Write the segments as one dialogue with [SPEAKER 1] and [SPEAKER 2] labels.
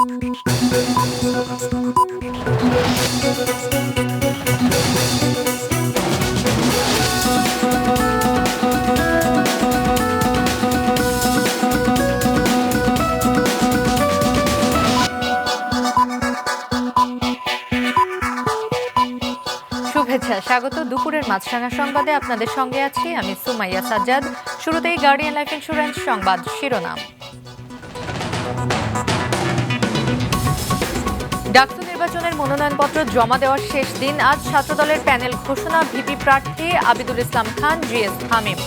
[SPEAKER 1] শুভেচ্ছা, স্বাগত দুপুরের মাছরাঙা সংবাদে। আপনাদের সঙ্গে আছি আমি সুমাইয়া সাজ্জাদ। শুরুতেই গার্ডিয়ান লাইফ ইন্স্যুরেন্স সংবাদ শিরোনাম। ডাকসু নির্বাচনের মনোনয়নপত্র জমা দেওয়ার শেষ দিন আজ। ছাত্রদলের প্যানেল ঘোষণা, ভিপি প্রার্থী আবিদুল ইসলাম খান, জিএস হামিম।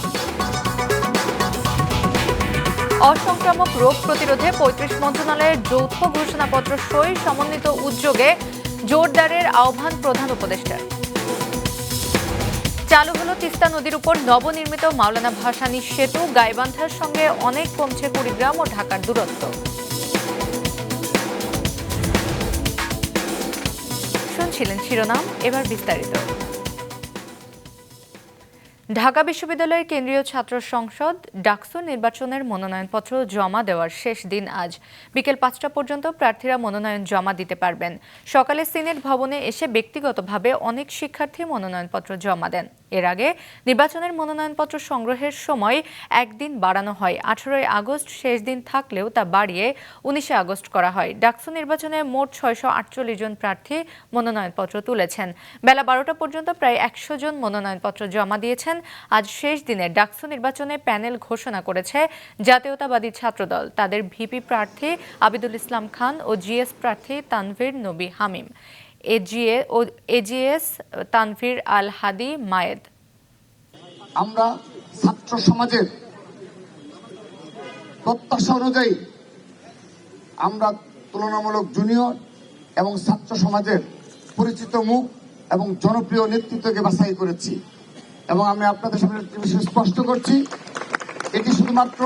[SPEAKER 1] অসংক্রামক রোগ প্রতিরোধে ৩৫ মন্ত্রণালয়ের যৌথ ঘোষণাপত্র সই, সমন্বিত উদ্যোগে জোরদারের আহ্বান প্রধান উপদেষ্টার। চালু হলো তিস্তা নদীর উপর নবনির্মিত মাওলানা ভাসানী সেতু, গাইবান্ধার সঙ্গে অনেক কমছে কুড়িগ্রাম ও ঢাকার দূরত্ব। শুনছিলেন শিরোনাম, এবার বিস্তারিত। ঢাকা বিশ্ববিদ্যালয়ের কেন্দ্রীয় ছাত্র সংসদ ডাকসু নির্বাচনের মনোনয়নপত্র জমা দেওয়ার শেষ দিন আজ। বিকেল ৫টা পর্যন্ত প্রার্থীরা মনোনয়ন জমা দিতে পারবেন। সকালে সিনেট ভবনে এসে ব্যক্তিগতভাবে অনেক শিক্ষার্থী মনোনয়নপত্র জমা দেন। এর আগে নির্বাচনের মনোনয়নপত্র সংগ্রহের সময় একদিন বাড়ানো হয়। ১৮ আগস্ট শেষ দিন থাকলেও তা বাড়িয়ে ১৯ আগস্ট করা হয়। ডাকসু নির্বাচনে মোট ৬৪৮ জন প্রার্থী মনোনয়নপত্র তুলেছেন। বেলা ১২টা পর্যন্ত প্রায় ১০০ জন মনোনয়নপত্র জমা দিয়েছেন। আজ শেষ দিনে ডাকসু নির্বাচনে প্যানেল ঘোষণা করেছে জাতীয়তাবাদী ছাত্রদল। তাদের ভিপি প্রার্থী আবিদুল ইসলাম খান ও জিএস প্রার্থী তানভীর নবী হামিম, এজিএস তানভীর আল হাদি মায়েদ।
[SPEAKER 2] আমরা ছাত্র সমাজের প্রত্যাশা অনুযায়ী আমরা তুলনামূলক জুনিয়র এবং ছাত্র সমাজের পরিচিত মুখ এবং জনপ্রিয় নেতৃত্বকে বাছাই করেছি এবং আমি আপনাদের সামনে একটি বিষয় স্পষ্ট করছি, এটি শুধুমাত্র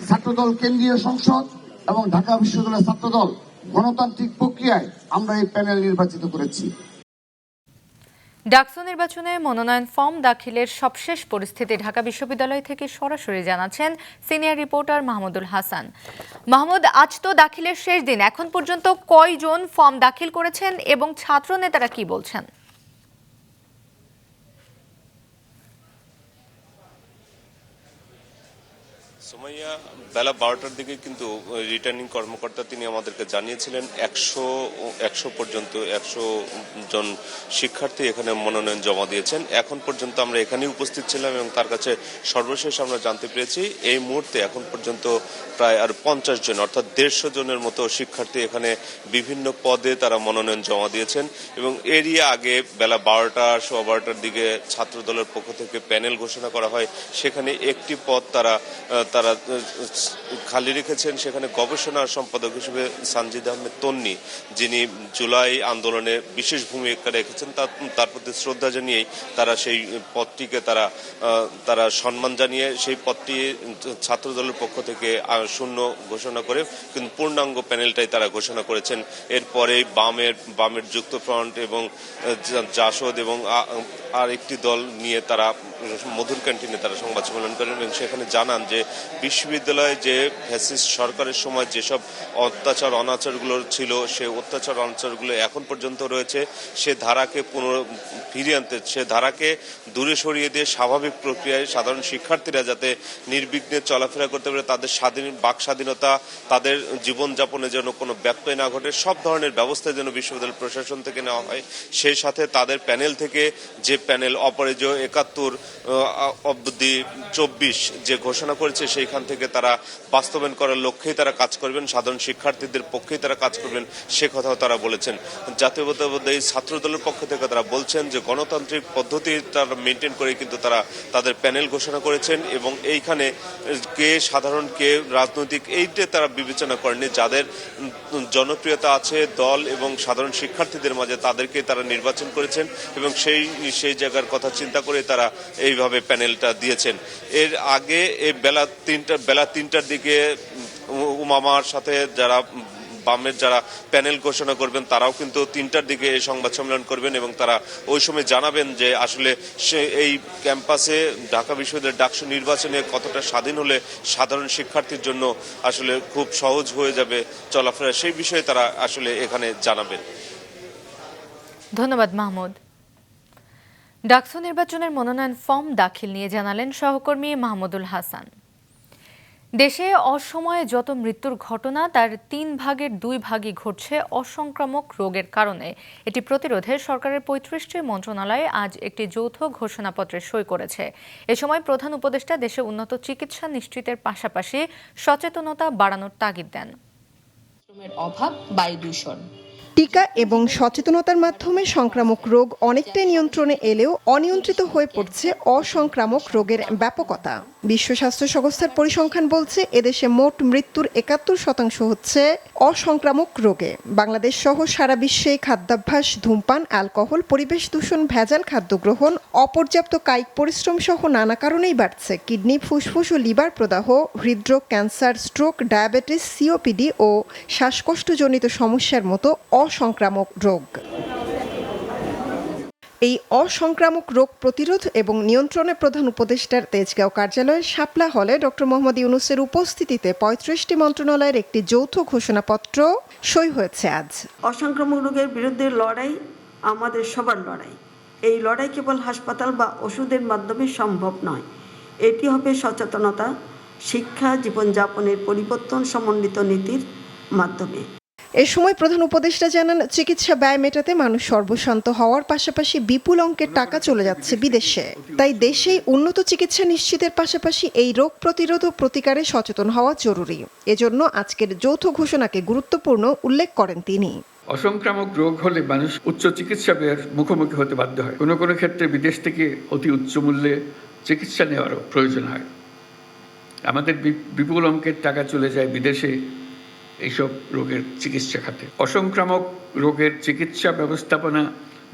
[SPEAKER 2] ছাত্রদল কেন্দ্রীয় সংসদ এবং ঢাকা বিশ্ববিদ্যালয়ের ছাত্রদল গণতান্ত্রিক প্রক্রিয়ায় আমরা এই প্যানেল নির্বাচিত করেছি।
[SPEAKER 1] ডাকসু নির্বাচনে মনোনয়ন ফর্ম দাখিলের সবশেষ পরিস্থিতি ঢাকা বিশ্ববিদ্যালয় থেকে সরাসরি জানাচ্ছেন সিনিয়র রিপোর্টার মাহমুদুল হাসান। মাহমুদ, আজ তো দাখিলের শেষ দিন, এখন পর্যন্ত কয়জন ফর্ম দাখিল করেছেন এবং ছাত্র নেতারা কি বলছেন?
[SPEAKER 3] সুমাইয়া, বেলা 12টার দিকে কিন্তু রিটার্নিং কর্মকর্তা তিনি আমাদেরকে জানিয়েছিলেন ১০০ পর্যন্ত ১০০ জন শিক্ষার্থী এখানে মনোনয়ন জমা দিয়েছেন। এখন পর্যন্ত আমরা এখানেই উপস্থিত ছিলাম এবং তার কাছে সর্বশেষ আমরা জানতে পেরেছি এই মুহূর্তে এখন পর্যন্ত প্রায় আর ৫০ জন অর্থাৎ ১৫০ জনের মতো শিক্ষার্থী এখানে বিভিন্ন পদে তারা মনোনয়ন জমা দিয়েছেন। এবং এরই আগে বেলা ১২টার দিকে ছাত্র দলের পক্ষ থেকে প্যানেল ঘোষণা করা হয়। সেখানে একটি পদ তারা খালি রেখেছেন। সেখানে গবেষণা সম্পাদক হিসেবে সানজিদ আহমেদ তন্নি, যিনি জুলাই আন্দোলনে বিশেষ ভূমিকা রেখেছেন, তার প্রতি শ্রদ্ধা জানিয়েই তারা সেই পদটিকে তারা সম্মান জানিয়ে সেই পদটি ছাত্র দলের পক্ষ থেকে শূন্য ঘোষণা করে কিন্তু পূর্ণাঙ্গ প্যানেলটাই তারা ঘোষণা করেছেন। এরপরে বামের যুক্তফ্রন্ট এবং জাসদ এবং আর একটি দল নিয়ে তারা মধুর ক্যান্টিনে তারা সংবাদ সম্মেলন করেন এবং সেখানে জানান যে বিশ্ববিদ্যালয়ে যে ফ্যাসিস্ট সরকারের সময় যেসব অত্যাচার অনাচারগুলো ছিল, সে অত্যাচার অনাচারগুলো এখন পর্যন্ত রয়েছে। সে ধারাকে ফিরিয়ে আনতে, সে ধারাকে দূরে সরিয়ে দিয়ে স্বাভাবিক প্রক্রিয়ায় সাধারণ শিক্ষার্থীরা যাতে নির্বিঘ্নে চলাফেরা করতে পারে, তাদের বাক স্বাধীনতা, তাদের জীবনযাপনে যেন কোনো ব্যত্যয় না ঘটে, সব ধরনের ব্যবস্থা যেন বিশ্ববিদ্যালয় প্রশাসন থেকে নেওয়া হয়। সেই সাথে তাদের প্যানেল থেকে যে প্যানেল অপরাজেয় ৭১ অবধি ২৪ যে ঘোষণা করেছে সেইখান থেকে তারা বাস্তবায়ন করার লক্ষ্যেই তারা কাজ করবেন, সাধারণ শিক্ষার্থীদের পক্ষেই তারা কাজ করবেন, সে কথাও তারা বলেছেন। জাতীয়তাবাদী ছাত্র দলের পক্ষ থেকে তারা বলছেন যে গণতান্ত্রিক পদ্ধতি তারা মেনটেন করে কিন্তু তারা তাদের প্যানেল ঘোষণা করেছেন এবং এইখানে কে সাধারণ কে রাজনৈতিক এইটা তারা বিবেচনা করেনি। যাদের জনপ্রিয়তা আছে দল এবং সাধারণ শিক্ষার্থীদের মাঝে তাদেরকে তারা নির্বাচন করেছেন এবং সেই জায়গার কথা চিন্তা করে তারা এইভাবে প্যানেলটা দিয়েছেন। এর আগে এই বেলা ৩টার দিকে উমামার সাথে যারা বামের যারা প্যানেল ঘোষণা করবেন তারাও কিন্তু 3টার দিকে এই সংবাদ সম্মেলন করবেন এবং তারা ওই সময় জানাবেন যে আসলে এই ক্যাম্পাসে ঢাকা বিশ্ববিদ্যালয়ের ডাকসু নির্বাচনে কতটা স্বাধীন হলে সাধারণ শিক্ষার্থীর জন্য আসলে খুব সহজ হয়ে যাবে চলাফেরা, সেই বিষয়ে তারা আসলে এখানে জানাবেন।
[SPEAKER 1] ধন্যবাদ মাহমুদ। ডাকসু নির্বাচনের মনোনয়ন ফর্ম দাখিল নিয়ে জানালেন সহকর্মী মাহমুদুল হাসান। দেশে অসময়ে যত মৃত্যুর ঘটনা তার 3 ভাগের 2 ভাগই ঘটছে অসংক্রামক রোগের কারণে। এটি প্রতিরোধে সরকারের 35টি মন্ত্রণালয় আজ একটি যৌথ ঘোষণাপত্রে সই করেছে। এ সময় প্রধান উপদেষ্টা দেশে উন্নত চিকিৎসা নিশ্চিতের পাশাপাশি সচেতনতা বাড়ানোর তাগিদ দেন।
[SPEAKER 4] অভাব, বায়ু দূষণ,
[SPEAKER 5] টিকা এবং সচেতনতার মাধ্যমে সংক্রামক রোগ অনেকটাই নিয়ন্ত্রণে এলেও অনিয়ন্ত্রিত হয়ে পড়ছে অসংক্রামক রোগের ব্যাপকতা। বিশ্ব স্বাস্থ্য সংস্থার পরিসংখ্যান বলছে এদেশে মোট মৃত্যুর 71% হচ্ছে অসংক্রামক রোগে। বাংলাদেশ সহ সারা বিশ্বে খাদ্যাভ্যাস, ধূমপান, অ্যালকোহল, পরিবেশ দূষণ, ভেজাল খাদ্য গ্রহণ, অপর্যাপ্ত কায়িক পরিশ্রম সহ নানা কারণেই বাড়ছে কিডনি, ফুসফুস ও লিভার প্রদাহ, হৃদরোগ, ক্যান্সার, স্ট্রোক, ডায়াবেটিস, সিওপিডি ও শ্বাসকষ্টজনিত সমস্যার মতো অসংক্রামক রোগ। এই অসংক্রামক রোগ প্রতিরোধ এবং নিয়ন্ত্রণে প্রধান উপদেষ্টার তেজগাঁও কার্যালয়ের শাপলা হলে ডক্টর মোহাম্মদ ইউনূসের উপস্থিতিতে 35টি মন্ত্রণালয়ের একটি যৌথ ঘোষণাপত্র সই হয়েছে আজ।
[SPEAKER 6] অসংক্রামক রোগের বিরুদ্ধে লড়াই আমাদের সবার লড়াই। এই লড়াই কেবল হাসপাতাল বা ওষুধের মাধ্যমে সম্ভব নয়। এটি হবে সচেতনতা, শিক্ষা, জীবনযাপনের পরিবর্তন সমন্বিত নীতির মাধ্যমে।
[SPEAKER 5] এ সময় প্রধান উপদেষ্টা জানান, চিকিৎসা ব্যয় মেটাতে মানুষ সর্বশান্ত হওয়ার পাশাপাশি বিপুল অঙ্কের টাকা চলে যাচ্ছে বিদেশে। তাই দেশেই উন্নত চিকিৎসা নিশ্চিতের পাশাপাশি এই রোগ প্রতিরোধ ও প্রতিকারে সচেতন হওয়া জরুরি। এজন্য আজকের যৌথ ঘোষণাকে গুরুত্বপূর্ণ উল্লেখ করেন তিনি।
[SPEAKER 7] অসংক্রামক রোগ হলে মানুষ উচ্চ চিকিৎসা ব্যয়ের মুখোমুখি হতে বাধ্য হয়। কোনো কোনো ক্ষেত্রে বিদেশ থেকে অতি উচ্চ মূল্যে চিকিৎসা নেওয়ারও প্রয়োজন হয়। আমাদের বিপুল অঙ্কের টাকা চলে যায় বিদেশে এইসব রোগের চিকিৎসা খাতে। অসংক্রামক রোগের চিকিৎসা ব্যবস্থাপনা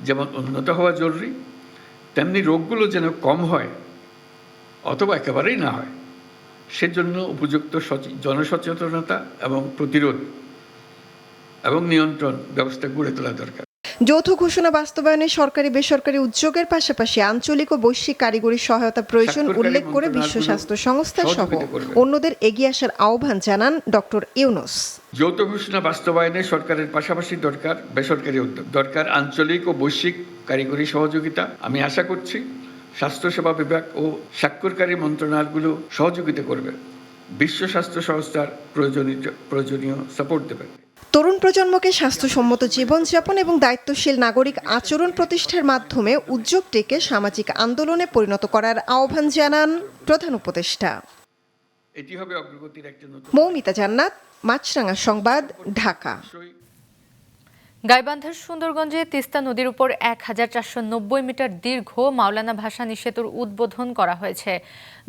[SPEAKER 7] যেমন উন্নত হওয়া জরুরি, তেমনি রোগগুলো যেন কম হয় অথবা একেবারেই না হয়, সেজন্য উপযুক্ত জনসচেতনতা এবং প্রতিরোধ এবং নিয়ন্ত্রণ ব্যবস্থা গড়ে তোলা দরকার।
[SPEAKER 5] যৌথ ঘোষণা বাস্তবায়নে সরকারি বেসরকারি উদ্যোগের পাশাপাশি আঞ্চলিক ও বৈশ্বিক কারিগরি সহায়তা প্রয়োজন উল্লেখ করে বিশ্ব স্বাস্থ্য সংস্থা সহ অন্যদের এগিয়ে আসার আহ্বান জানান ডক্টর ইউনূস।
[SPEAKER 7] যৌথ ঘোষণা বাস্তবায়নে সরকারের পাশাপাশি দরকার বেসরকারি উদ্যোগ, দরকার আঞ্চলিক ও বৈশ্বিক কারিগরি সহযোগিতা। আমি আশা করছি স্বাস্থ্যসেবা বিভাগ ও স্বাক্ষরকারী মন্ত্রণালয়গুলো সহযোগিতা করবে, বিশ্ব স্বাস্থ্য সংস্থার প্রয়োজনীয় সাপোর্ট দেবে।
[SPEAKER 5] তরুণ প্রজন্মকে স্বাস্থ্যসম্মত জীবনযাপন এবং দায়িত্বশীল নাগরিক আচরণ প্রতিষ্ঠার মাধ্যমে উদ্যোগটিকে সামাজিক আন্দোলনে পরিণত করার আহ্বান জানান প্রধান উপদেষ্টা।
[SPEAKER 7] এটি হবে অগ্রগতির একটি নতুন।
[SPEAKER 5] মৌমিতা জান্নাত, মাছরাঙা সংবাদ, ঢাকা।
[SPEAKER 1] গাইবান্ধার সুন্দরগঞ্জে তিস্তা নদীর উপর 1490 মিটার দীর্ঘ মাওলানা ভাসানী সেতুর উদ্বোধন করা হয়েছে।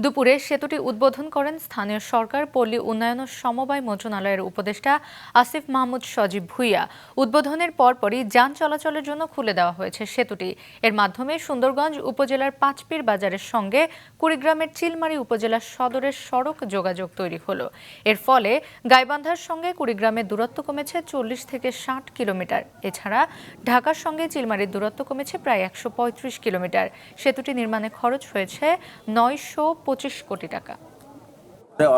[SPEAKER 1] দুপুরে সেতুটি উদ্বোধন করেন স্থানীয় সরকার, পল্লী উন্নয়ন ও সমবায় মন্ত্রণালয়ের উপদেষ্টা আসিফ মাহমুদ সজীব ভুইয়া। উদ্বোধনের পরপরই যান চলাচলের জন্য খুলে দেওয়া হয়েছে সেতুটি। এর মাধ্যমে সুন্দরগঞ্জ উপজেলার পাঁচপীর বাজারের সঙ্গে কুড়িগ্রামের চিলমারী উপজেলার সদরের সড়ক যোগাযোগ তৈরি হলো। এর ফলে গাইবান্ধার সঙ্গে কুড়িগ্রামের দূরত্ব কমেছে 40 থেকে 60 কিলোমিটার। এছাড়া ঢাকার সঙ্গে চিলমারির দূরত্ব কমেছে প্রায় 135 কিলোমিটার। সেতুটি নির্মাণে খরচ হয়েছে 925 কোটি টাকা।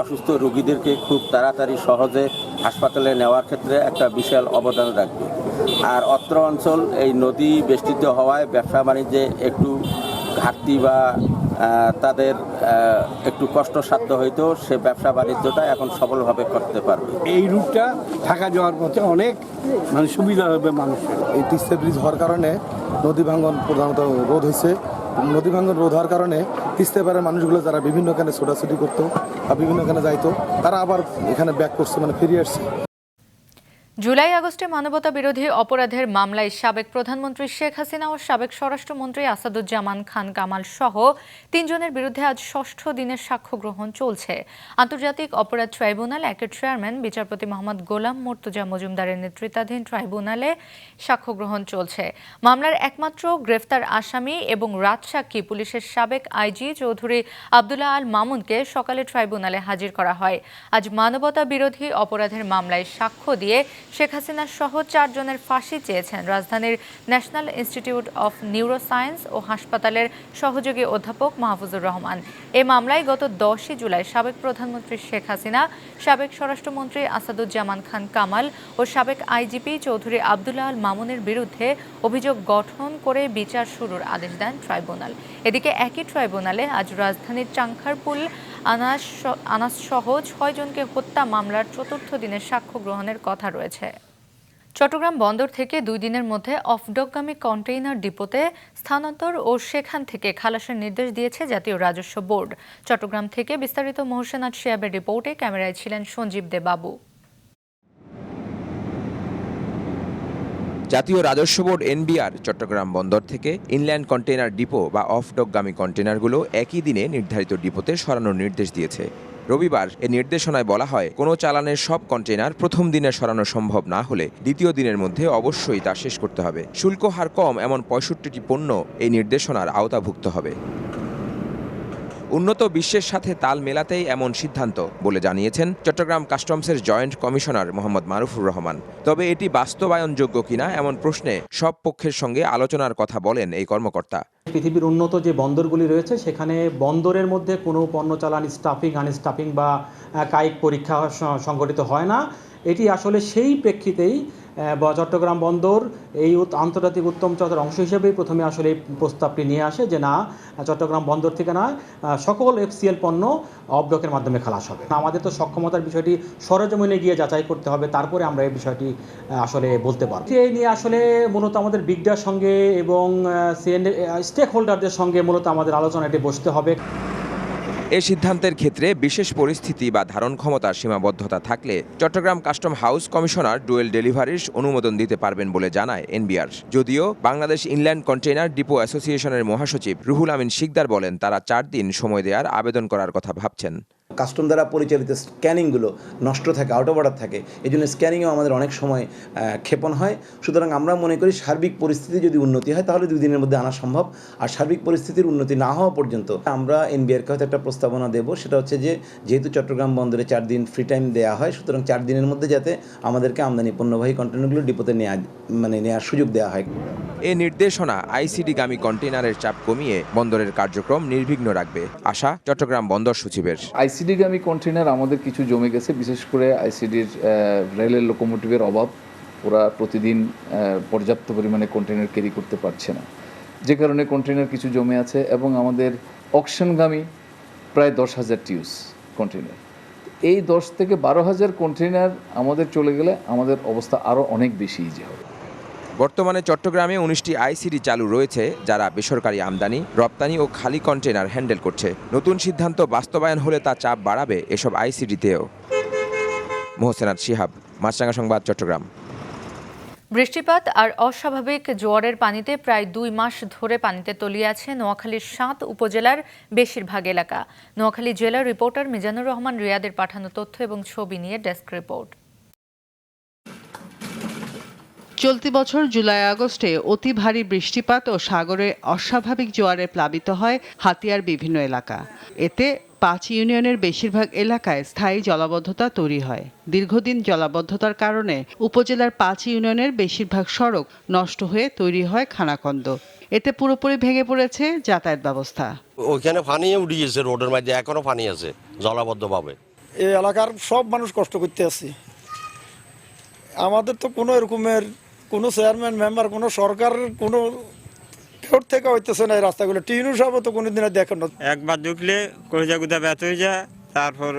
[SPEAKER 8] অসুস্থ রোগীদেরকে খুব তাড়াতাড়ি সহজে হাসপাতালে নেওয়ার ক্ষেত্রে একটা বিশাল অবদান রাখবে। আর অত্র অঞ্চল এই নদী বেষ্টিত হওয়ায় ব্যবসা বাণিজ্যে একটু ঘাটতি বা তাদের একটু কষ্টসাধ্য হইতো, সে ব্যবসা বাণিজ্যটা এখন সফলভাবে করতে পারবে।
[SPEAKER 9] এই রুটটা ঢাকা যাওয়ার পথে অনেক সুবিধা হবে মানুষের।
[SPEAKER 10] এই তিস্তা ব্রিজ হওয়ার কারণে নদী ভাঙ্গন প্রধানত রোধ হয়েছে। নদী ভাঙ্গন রোধ হওয়ার কারণে তিস্তা পাড়ের মানুষগুলো যারা বিভিন্নখানে ছোটাছুটি করতো বা বিভিন্নখানে যাইতো, তারা আবার এখানে ব্যাক করছে, মানে ফিরে আসছে।
[SPEAKER 1] জুলাই আগস্টে মানবতা বিরোধী অপরাধের মামলায় সাবেক প্রধানমন্ত্রী শেখ হাসিনা ও সাবেক স্বরাষ্ট্রমন্ত্রী আসাদুজ্জামান খান কামাল সহ 3 জনের বিরুদ্ধে আজ 6ষ্ঠ দিনের সাক্ষ্য গ্রহণ চলছে। আন্তর্জাতিক অপরাধ ট্রাইব্যুনাল একের চেয়ারম্যান বিচারপতি মোহাম্মদ গোলাম মুর্তজা মজুমদারের নেতৃত্বাধীন ট্রাইব্যুনালে সাক্ষ্য গ্রহণ চলছে। মামলার একমাত্র গ্রেফতার আসামি এবং রাজসাক্ষী পুলিশের সাবেক আইজি চৌধুরী আবদুল্লাহ আল মামুনকে সকালে ট্রাইব্যুনালে হাজির করা হয়। আজ মানবতা বিরোধী অপরাধের মামলায় সাক্ষ্য দিয়ে শেখ হাসিনা সহ 4 জনের ফাঁসি চেয়েছেন রাজধানীর ন্যাশনাল ইনস্টিটিউট অফ নিউরোসায়েন্স ও হাসপাতালের সহযোগী অধ্যাপক মাহফুজুর রহমান। এ মামলায় গত 10 জুলাই সাবেক প্রধানমন্ত্রী শেখ হাসিনা, সাবেক স্বরাষ্ট্রমন্ত্রী আসাদুজ্জামান খান কামাল ও সাবেক আইজিপি চৌধুরী আব্দুল্লাহ আল মামুনের বিরুদ্ধে অভিযোগ গঠন করে বিচার শুরুর আদেশ দেন ট্রাইব্যুনাল। এদিকে একই ট্রাইব্যুনালে আজ রাজধানীর চাংখারপুল আনাস সহ 6 জনকে হত্যা মামলার 4র্থ দিনের সাক্ষ্য গ্রহণের কথা রয়েছে। চট্টগ্রাম বন্দর থেকে 2 দিনের মধ্যে অফডকগামী কন্টেইনার ডিপোতে স্থানান্তর ও সেখান থেকে খালাসের নির্দেশ দিয়েছে জাতীয় রাজস্ব বোর্ড। চট্টগ্রাম থেকে বিস্তারিত মোহসেনাত শিহাবের রিপোর্টে ক্যামেরায় ছিলেন সঞ্জীব দে বাবু।
[SPEAKER 11] জাতীয় রাজস্ব বোর্ড এনবিআর চট্টগ্রাম বন্দর থেকে ইনল্যান্ড কন্টেইনার ডিপো বা অফডকগামী কন্টেইনারগুলো একই দিনে নির্ধারিত ডিপোতে সরানোর নির্দেশ দিয়েছে। রবিবার এ নির্দেশনায় বলা হয়, কোনো চালানের সব কন্টেইনার প্রথম দিনে সরানো সম্ভব না হলে দ্বিতীয় দিনের মধ্যে অবশ্যই তা শেষ করতে হবে। শুল্ক হার কম এমন 65টি পণ্য এই নির্দেশনার আওতাভুক্ত হবে। উন্নত বিশ্বের সাথে তাল মেলাতেই এমন সিদ্ধান্ত বলে জানিয়েছেন চট্টগ্রাম কাস্টমসের জয়েন্ট কমিশনার মোহাম্মদ মারুফুর রহমান। তবে এটি বাস্তবায়নযোগ্য কিনা এমন প্রশ্নে সব পক্ষের সঙ্গে আলোচনার কথা বলেন এই কর্মকর্তা।
[SPEAKER 12] পৃথিবীর উন্নত যে বন্দরগুলি রয়েছে সেখানে বন্দরের মধ্যে কোনো পণ্য চালান স্টাফিং আনস্টাফিং বা কায়িক পরীক্ষা সংঘটিত হয় না। এটি আসলে সেই প্রেক্ষিতেই চট্টগ্রাম বন্দর এই আন্তর্জাতিক উত্তম চর্চার অংশ হিসেবেই প্রথমে আসলে এই প্রস্তাবটি নিয়ে আসে যে না, চট্টগ্রাম বন্দর থেকে না সকল এফসিএল পণ্য অফডকের মাধ্যমে খালাস হবে। আমাদের তো সক্ষমতার বিষয়টি সরেজমিনে গিয়ে যাচাই করতে হবে, তারপরে আমরা এই বিষয়টি আসলে বলতে পারব। এই নিয়ে আসলে মূলত আমাদের বিগডার সঙ্গে এবং স্টেক হোল্ডারদের সঙ্গে মূলত আমাদের আলোচনাটি বসতে হবে।
[SPEAKER 11] এ সিদ্ধান্তের ক্ষেত্রে বিশেষ পরিস্থিতি বা ধারণ ক্ষমতার সীমাবদ্ধতা থাকলে Chittagong custom house commissioner dual ডেলিভারির অনুমোদন দিতে পারবেন বলে জানায় এনবিআর। যদিও বাংলাদেশ ইনল্যান্ড কন্টেইনার ডিপো অ্যাসোসিয়েশনের মহাসচিব রুহুল আমিন শিকদার বলেন, তারা 4 দিন সময় দেওয়ার আবেদন করার কথা ভাবছেন।
[SPEAKER 13] কাস্টম দ্বারা পরিচালিত স্ক্যানিংগুলো নষ্ট থাকে, আউট অফ অর্ডার থাকে, এই জন্য স্ক্যানিংয়েও আমাদের অনেক সময় ক্ষেপণ হয়। সুতরাং আমরা মনে করি সার্বিক পরিস্থিতি যদি উন্নতি হয় তাহলে 2 দিনের মধ্যে আনা সম্ভব। আর সার্বিক পরিস্থিতির উন্নতি না হওয়া পর্যন্ত আমরা এনবিআরকে হয়তো একটা প্রস্তাবনা দেব, সেটা হচ্ছে যে যেহেতু চট্টগ্রাম বন্দরে 4 দিন ফ্রি টাইম দেওয়া হয়, সুতরাং 4 দিনের মধ্যে যাতে আমাদেরকে আমদানি পণ্যবাহী কন্টেইনারগুলো ডিপোতে নেওয়ার সুযোগ দেওয়া হয়।
[SPEAKER 11] এ নির্দেশনা আইসিডিগামী কন্টেইনারের চাপ কমিয়ে বন্দরের কার্যক্রম নির্বিঘ্ন রাখবে, আশা চট্টগ্রাম বন্দর সচিবের।
[SPEAKER 14] আইসিডিগামী কন্টেইনার আমাদের কিছু জমে গেছে, বিশেষ করে আইসিডির রেলের লোকোমোটিভের অভাব। ওরা প্রতিদিন পর্যাপ্ত পরিমাণে কন্টেইনার ক্যারি করতে পারছে না, যে কারণে কন্টেইনার কিছু জমে আছে। এবং আমাদের অকশনগামী প্রায় 10,000 টিউস কন্টেইনার, এই 10 থেকে 12,000 কন্টেইনার আমাদের চলে গেলে আমাদের অবস্থা আরও অনেক বেশি ইজি হবে।
[SPEAKER 11] বর্তমানে চট্টগ্রামে 19টি আইসিডি চালু রয়েছে, যারা বেসরকারি আমদানি, রপ্তানি ও খালি কন্টেইনার হ্যান্ডেল করছে। নতুন সিদ্ধান্ত বাস্তবায়ন হলে তা চাপ বাড়াবে এসব আইসিডিতেও। মোহসেনাত শিহাব, মাছরাঙা সংবাদ, চট্টগ্রাম।
[SPEAKER 1] বৃষ্টিপাত আর অস্বাভাবিক জোয়ারের পানিতে প্রায় 2 মাস ধরে পানিতে তলিয়ে আছে নোয়াখালীর 7 উপজেলার বেশিরভাগ এলাকা। নোয়াখালী জেলার রিপোর্টার মিজানুর রহমান রিয়াদের পাঠানো তথ্য এবং ছবি নিয়ে ডেস্ক রিপোর্ট।
[SPEAKER 15] চলতি বছর জুলাই আগস্টে অতি ভারী বৃষ্টিপাত ও সাগরে অস্বাভাবিক জোয়ারে প্লাবিত হয় হাতিয়ার বিভিন্ন এলাকা। এতে 5 ইউনিয়নের বেশিরভাগ এলাকায় স্থায়ী জলাবদ্ধতা তৈরি হয়। দীর্ঘদিন জলাবদ্ধতার কারণে উপজেলার 5 ইউনিয়নের বেশিরভাগ সড়ক নষ্ট হয়ে তৈরি হয় খানাখন্দ। এতে পুরোপুরি ভেঙে পড়েছে যাতায়াত ব্যবস্থা।
[SPEAKER 16] ওইখানে পানি উঠে গেছে, রোডের মধ্যে এখনো পানি আছে জলাবদ্ধভাবে।
[SPEAKER 17] এই এলাকার সব মানুষ কষ্ট করতে আছে। আমাদের তো কোনো এরকমের কোনো চেয়ারম্যান মেম্বার, কোনো সরকারের কোনো কেউ থেকে হইতেছে না এই রাস্তাগুলো। টিনু সাহেব তো কোনোদিন দেখেন না।
[SPEAKER 18] একবার ঢুকলে কলিজা গুদা ব্যথ হয়ে যায়, তারপর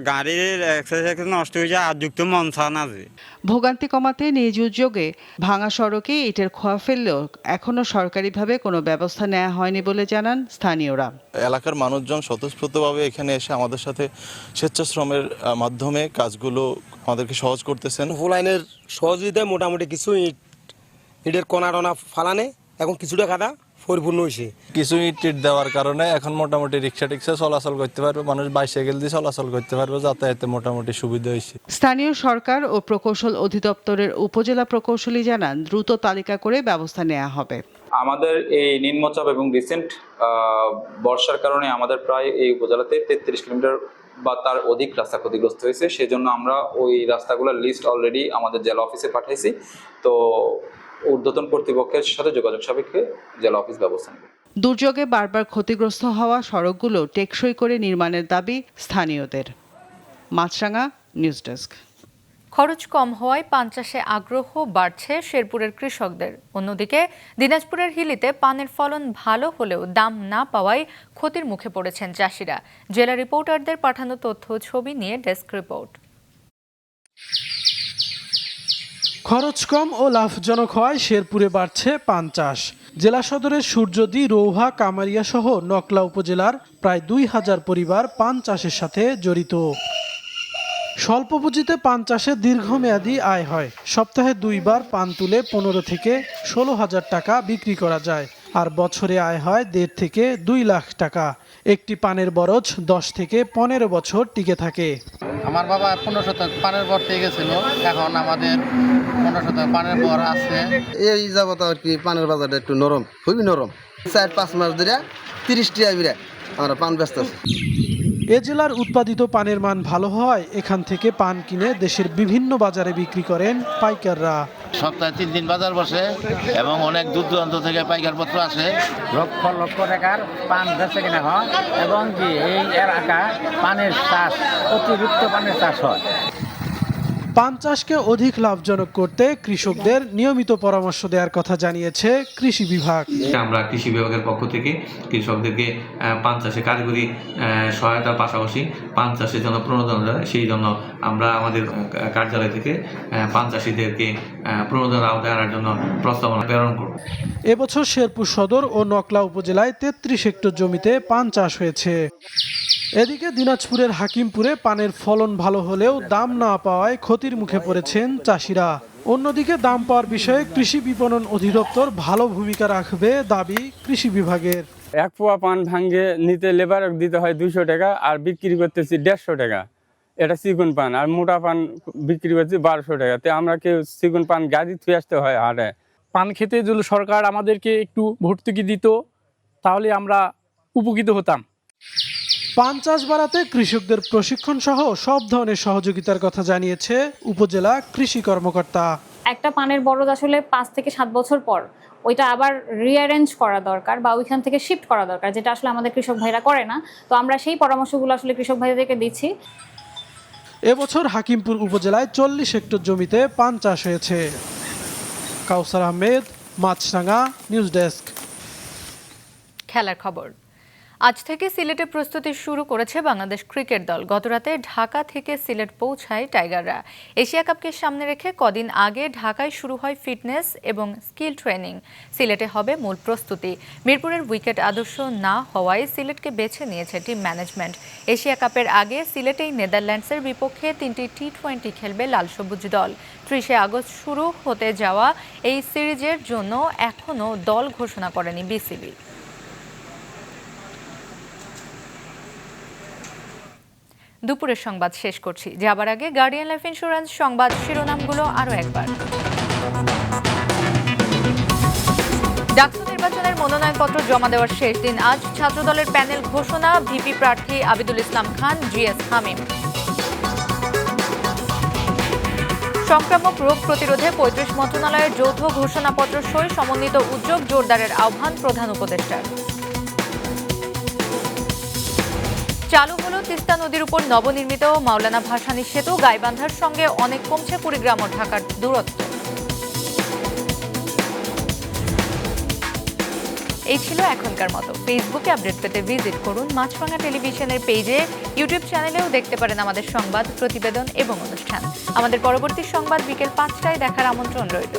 [SPEAKER 18] গাড়ির এক্সারসাইজ নষ্ট হয়ে যায়, আর যুক্ত মন ছান আছে।
[SPEAKER 15] ভোগান্তি কমাতে নিজ উদ্যোগে ভাঙা সড়কে ইটের খোয়া ফেললেও এখনো সরকারিভাবে কোনো ব্যবস্থা নেওয়া হয়নি বলে জানান স্থানীয়রা।
[SPEAKER 19] এলাকার মানুষজন স্বতঃস্ফূর্তভাবে এখানে এসে আমাদের সাথে স্বেচ্ছাশ্রমের মাধ্যমে কাজগুলো আমাদেরকে সহজ করতেছেন।
[SPEAKER 20] লাইনের সহযোগিতায় মোটামুটি কিছু ইটের কোনা টোনা ফালানে এখন কিছুটা কাদা পরিপূর্ণ হয়েছে।
[SPEAKER 19] কিছু ইট দেওয়ার কারণে এখন মোটামুটি রিক্সা টিক্সা চলাচল করতে পারবে, মানুষ বাইসাইকেল দিয়ে চলাচল করতে পারবে, যাতায়াতে মোটামুটি সুবিধা হয়েছে।
[SPEAKER 15] স্থানীয় সরকার ও প্রকৌশল অধিদপ্তরের উপজেলা প্রকৌশলী জানান, দ্রুত তালিকা করে ব্যবস্থা নেওয়া হবে।
[SPEAKER 21] আমাদের এই নিম্নচাপ এবং রিসেন্ট বর্ষার কারণে আমাদের প্রায় এই উপজেলাতে 33 কিলোমিটার বা তার অধিক রাস্তা ক্ষতিগ্রস্ত হয়েছে, সেজন্য আমরা ওই রাস্তাগুলোর লিস্ট অলরেডি আমাদের জেলা অফিসে পাঠাইছি। তো ঊর্ধ্বতন কর্তৃপক্ষের সাথে যোগাযোগ সাপেক্ষে জেলা অফিস ব্যবস্থা নেবে।
[SPEAKER 15] দুর্যোগে বারবার ক্ষতিগ্রস্ত হওয়া সড়কগুলো টেকসই করে নির্মাণের দাবি স্থানীয়দের। মাছরাঙা, নিউজ ডেস্ক।
[SPEAKER 1] খরচ কম হওয়ায় পান চাষে আগ্রহ বাড়ছে শেরপুরের কৃষকদের। অন্যদিকে দিনাজপুরের হিলিতে পানের ফলন ভালো হলেও দাম না পাওয়ায় ক্ষতির মুখে পড়েছেন চাষিরা। জেলা রিপোর্টারদের পাঠানো তথ্য ছবি নিয়ে ডেস্ক রিপোর্ট।
[SPEAKER 22] খরচ কম ও লাভজনক হওয়ায় শেরপুরে বাড়ছে পান চাষ। জেলা সদরের সূর্যদি, রৌহা, কামারিয়া সহ নকলা উপজেলার প্রায় 2000 পরিবার পান চাষের সাথে জড়িত। স্বল্প পুঁজিতে পান চাষে দীর্ঘমেয়াদী আয় হয়। সপ্তাহে 2 বার পান তুলে 15 থেকে 16,000 টাকা বিক্রি করা যায়, আর বছরে আয় হয় 1.5 থেকে 2 লাখ টাকা। একটি পানের বরজ 10 থেকে 15 বছর টিকে থাকে।
[SPEAKER 23] আমার বাবা 15 শতক পানের বর থেকে গেছিল, এখন আমাদের 15 শতক পানের বর আছে।
[SPEAKER 24] এই যাবত আর কি পানের বাজারটা একটু নরম, খুবই নরম। 4-5 মাস ধরে 30 টাকা বিরা আমরা পান ব্যস্ত আছি।
[SPEAKER 22] এ জেলার উৎপাদিত পানের মান ভালো হওয়ায় এখান থেকে পান কিনে দেশের বিভিন্ন বাজারে বিক্রি করেন পাইকাররা।
[SPEAKER 23] সপ্তাহে 3 দিন বাজার বসে এবং অনেক দূর দূরান্ত থেকে পাইকার পত্র আসে।
[SPEAKER 25] লক্ষ লক্ষ টাকার পান বেচে কিনা হয় এবং কি এই এলাকায় পানের চাষ, অতিরিক্ত পানের চাষ হয়।
[SPEAKER 22] পান চাষকে অধিক লাভজনক করতে কৃষকদের নিয়মিত পরামর্শ দেওয়ার কথা জানিয়েছে কৃষি বিভাগ।
[SPEAKER 26] আমরা কৃষি বিভাগের পক্ষ থেকে কৃষকদেরকে পান চাষে কারিগরি সহায়তার পাশাপাশি পান চাষের জন্য প্রণোদনা দেয়, সেই জন্য আমরা আমাদের কার্যালয় থেকে পান চাষিদেরকে প্রণোদনা আওতায় আনার জন্য প্রস্তাবনা প্রেরণ করব।
[SPEAKER 22] এবছর শেরপুর সদর ও নকলা উপজেলায় 33 হেক্টর জমিতে পান চাষ হয়েছে। এদিকে দিনাজপুরের হাকিমপুরে পানের ফলন ভালো হলেও দাম না পাওয়ায় ক্ষতির মুখে পড়েছেন চাষিরা। অন্যদিকে দাম পাওয়ার বিষয়ে কৃষি বিপণন অধিদপ্তর ভালো ভূমিকা রাখবে দাবি কৃষি বিভাগের।
[SPEAKER 27] 1 পোয়া পান ভাঙ্গে নিতে লেবার দিতে হয় 200 টাকা, আর বিক্রি করতেছি 150 টাকা। এটা চিকন পান, আর মোটা পান বিক্রি করছি 1200 টাকা। তে আমরা কেউ চিকন পান গাড়ি থুয়ে আসতে হয় হাটে।
[SPEAKER 28] পান খেতে যদি সরকার আমাদেরকে একটু ভর্তুকি দিত তাহলে আমরা উপকৃত হতাম।
[SPEAKER 22] পান চাষ বাড়াতে কৃষকদের প্রশিক্ষণ সহ সব ধরনের সহযোগিতার কথা জানিয়েছে উপজেলা কৃষি কর্মকর্তা।
[SPEAKER 29] একটা পানের বরজ আসলে 5 থেকে 7 বছর পর ওইটা আবার রিঅ্যারেঞ্জ করা দরকার বা ওইখান থেকে শিফট করা দরকার, যেটা আসলে আমাদের কৃষক ভাইরা করে না। তো আমরা সেই পরামর্শগুলো আসলে কৃষক ভাইদেরকে দিচ্ছি।
[SPEAKER 22] এবছর হাকিমপুর উপজেলায় 40 হেক্টর জমিতে পান চাষ হয়েছে। কাউসার আহমেদ, মাছরাঙা, নিউজ ডেস্ক।
[SPEAKER 1] খেলার খবর। আজ থেকে সিলেটে প্রস্তুতি শুরু করেছে বাংলাদেশ ক্রিকেট দল। গতরাতে ঢাকা থেকে সিলেট পৌঁছায় টাইগাররা। এশিয়া কাপকে সামনে রেখে কদিন আগে ঢাকায় শুরু হয় ফিটনেস এবং স্কিল ট্রেনিং। সিলেটে হবে মূল প্রস্তুতি। মিরপুরের উইকেট আদর্শ না হওয়ায় সিলেটকে বেছে নিয়েছে টিম ম্যানেজমেন্ট। এশিয়া কাপের আগে সিলেটেই নেদারল্যান্ডসের বিপক্ষে 3টি টি20 খেলবে লাল সবুজ দল। 30 আগস্ট শুরু হতে যাওয়া এই সিরিজের জন্য এখনও দল ঘোষণা করেনি বিসিবি। দুপুরের সংবাদ শেষ করছি, যাবার আগে গার্ডিয়ান লাইফ ইন্স্যুরেন্স সংবাদ শিরোনামগুলো আরও একবার। ডাকসু নির্বাচনের মনোনয়নপত্র জমা দেওয়ার শেষ দিন আজ। ছাত্রদলের প্যানেল ঘোষণা, ভিপি প্রার্থী আবিদুল ইসলাম খান, জিএস হামিম। সংক্রামক রোগ প্রতিরোধে 35 মন্ত্রণালয়ের যৌথ ঘোষণাপত্র সই, সমন্বিত উদ্যোগ জোরদারের আহ্বান প্রধান উপদেষ্টার। চালু হলো তিস্তা নদীর উপর নবনির্মিত মাওলানা ভাসানী সেতু, গাইবান্ধার সঙ্গে অনেক কমছে কুড়িগ্রাম ও ঢাকার দূরত্ব। এই ছিল এখনকার মতো। ফেসবুকে আপডেট পেতে ভিজিট করুন মাছরাঙা টেলিভিশনের পেজে। ইউটিউব চ্যানেলেও দেখতে পারেন আমাদের সংবাদ, প্রতিবেদন এবং অনুষ্ঠান। আমাদের পরবর্তী সংবাদ বিকেল 5টায় দেখার আমন্ত্রণ রইল।